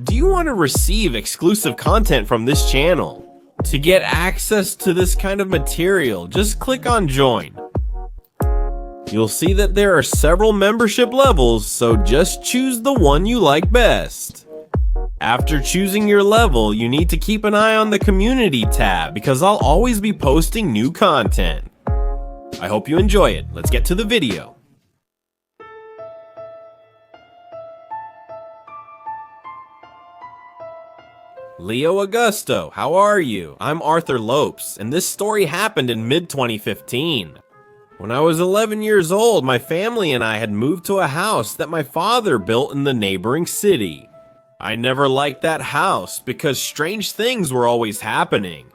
Do you want to receive exclusive content from this channel? To get access to this kind of material, just click on join. You'll see that there are several membership levels, so just choose the one you like best. After choosing your level, you need to keep an eye on the community tab because I'll always be posting new content. I hope you enjoy it. Let's get to the video. Leo Augusto, how are you? I'm Arthur Lopes, and this story happened in mid-2015. When I was 11 years old, my family and I had moved to a house that my father built in the neighboring city. I never liked that house because strange things were always happening.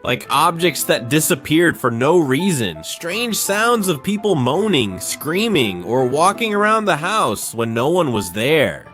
Like objects that disappeared for no reason, strange sounds of people moaning, screaming, or walking around the house when no one was there.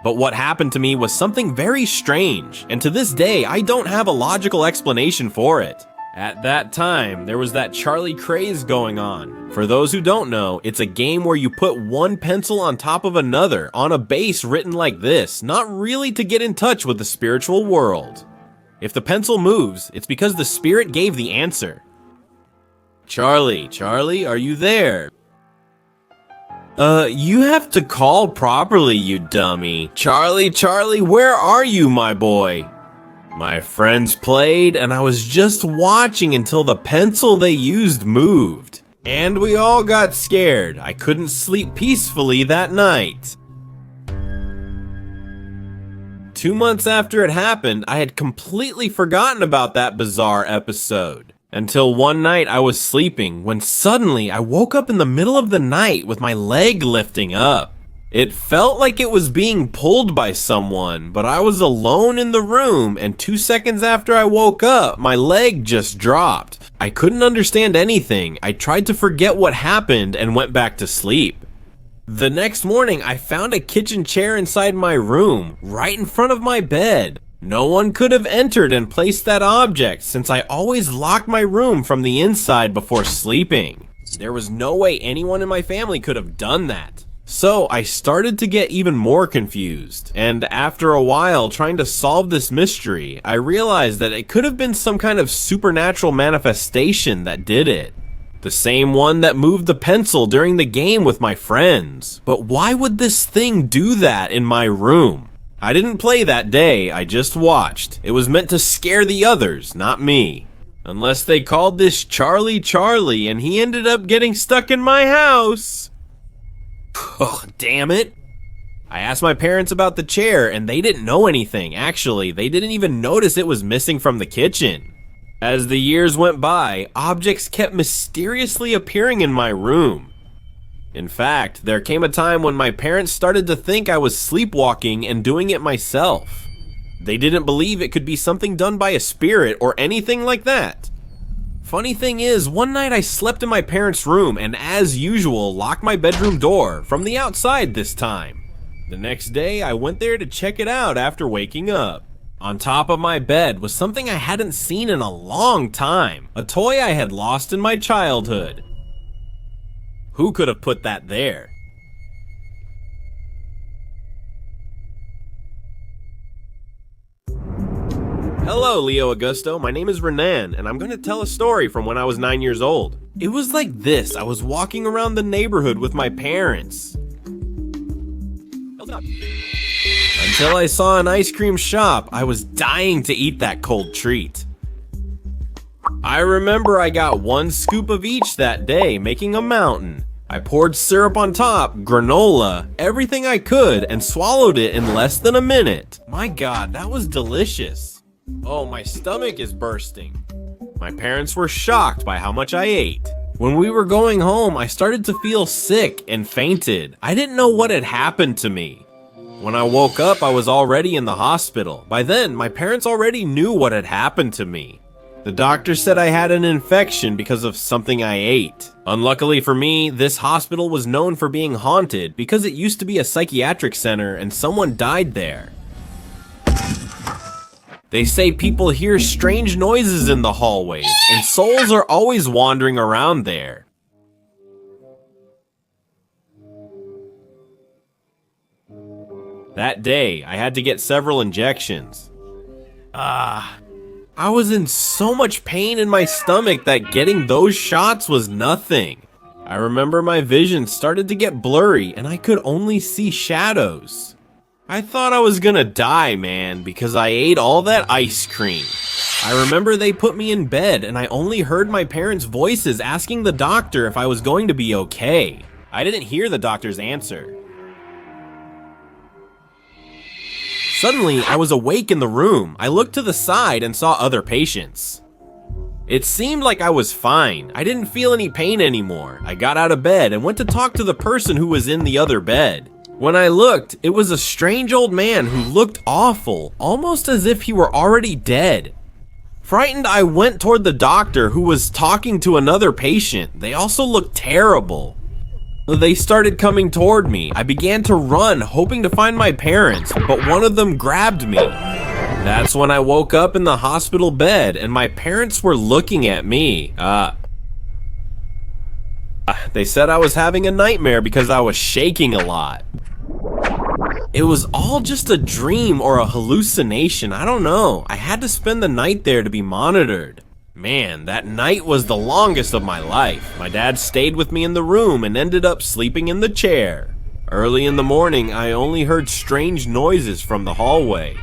But what happened to me was something very strange, and to this day, I don't have a logical explanation for it. At that time, there was that Charlie craze going on. For those who don't know, it's a game where you put one pencil on top of another on a base written like this, not really to get in touch with the spiritual world. If the pencil moves, it's because the spirit gave the answer. Charlie, are you there? You have to call properly, you dummy. Charlie, where are you, my boy? My friends played, and I was just watching until the pencil they used moved. And we all got scared. I couldn't sleep peacefully that night. 2 months after it happened, I had completely forgotten about that bizarre episode. Until one night I was sleeping when suddenly I woke up in the middle of the night with my leg lifting up. It felt like it was being pulled by someone, but I was alone in the room, and 2 seconds after I woke up, my leg just dropped. I couldn't understand anything. I tried to forget what happened and went back to sleep. The next morning I found a kitchen chair inside my room, right in front of my bed. No one could have entered and placed that object since I always locked my room from the inside before sleeping. There was no way anyone in my family could have done that. So I started to get even more confused, and after a while trying to solve this mystery, I realized that it could have been some kind of supernatural manifestation that did it. The same one that moved the pencil during the game with my friends. But why would this thing do that in my room? I didn't play that day, I just watched. It was meant to scare the others, not me. Unless they called this Charlie and he ended up getting stuck in my house. Oh, damn it. I asked my parents about the chair and they didn't know anything. Actually, they didn't even notice it was missing from the kitchen. As the years went by, objects kept mysteriously appearing in my room. In fact, there came a time when my parents started to think I was sleepwalking and doing it myself. They didn't believe it could be something done by a spirit or anything like that. Funny thing is, one night I slept in my parents' room and as usual locked my bedroom door, from the outside this time. The next day I went there to check it out after waking up. On top of my bed was something I hadn't seen in a long time, a toy I had lost in my childhood. Who could have put that there? Hello, Leo Augusto. My name is Renan, and I'm going to tell a story from when I was 9 years old. It was like this. I was walking around the neighborhood with my parents. Until I saw an ice cream shop. I was dying to eat that cold treat. I remember I got 1 scoop of each that day, making a mountain. I poured syrup on top, granola, everything I could, and swallowed it in less than a minute. My God, that was delicious. Oh, my stomach is bursting. My parents were shocked by how much I ate. When we were going home, I started to feel sick and fainted. I didn't know what had happened to me. When I woke up, I was already in the hospital. By then, my parents already knew what had happened to me. The doctor said I had an infection because of something I ate. Unluckily for me, this hospital was known for being haunted because it used to be a psychiatric center and someone died there. They say people hear strange noises in the hallways, and souls are always wandering around there. That day, I had to get several injections. I was in so much pain in my stomach that getting those shots was nothing. I remember my vision started to get blurry and I could only see shadows. I thought I was gonna die, man, because I ate all that ice cream. I remember they put me in bed and I only heard my parents' voices asking the doctor if I was going to be okay. I didn't hear the doctor's answer. Suddenly, I was awake in the room. I looked to the side and saw other patients. It seemed like I was fine. I didn't feel any pain anymore. I got out of bed and went to talk to the person who was in the other bed. When I looked, it was a strange old man who looked awful, almost as if he were already dead. Frightened, I went toward the doctor who was talking to another patient. They also looked terrible. They started coming toward me. I began to run, hoping to find my parents, but one of them grabbed me. That's when I woke up in the hospital bed and my parents were looking at me. They said I was having a nightmare because I was shaking a lot. It was all just a dream or a hallucination, I don't know. I had to spend the night there to be monitored. Man, that night was the longest of my life. My dad stayed with me in the room and ended up sleeping in the chair. Early in the morning, I only heard strange noises from the hallway.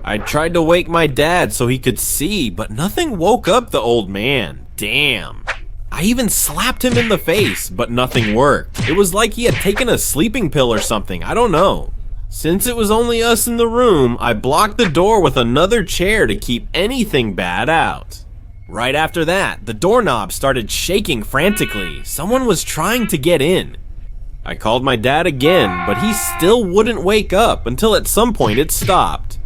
I tried to wake my dad so he could see, but nothing woke up the old man. Damn. I even slapped him in the face, but nothing worked. It was like he had taken a sleeping pill or something, I don't know. Since it was only us in the room, I blocked the door with another chair to keep anything bad out. Right after that, the doorknob started shaking frantically. Someone was trying to get in. I called my dad again, but he still wouldn't wake up until at some point it stopped.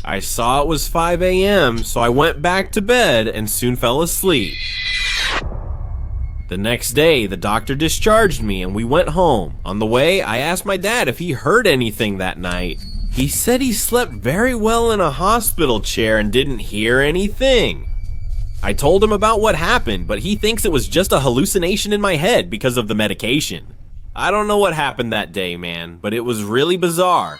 I saw it was 5 a.m., so I went back to bed and soon fell asleep. The next day, the doctor discharged me and we went home. On the way, I asked my dad if he heard anything that night. He said he slept very well in a hospital chair and didn't hear anything. I told him about what happened, but he thinks it was just a hallucination in my head because of the medication. I don't know what happened that day, man, but it was really bizarre.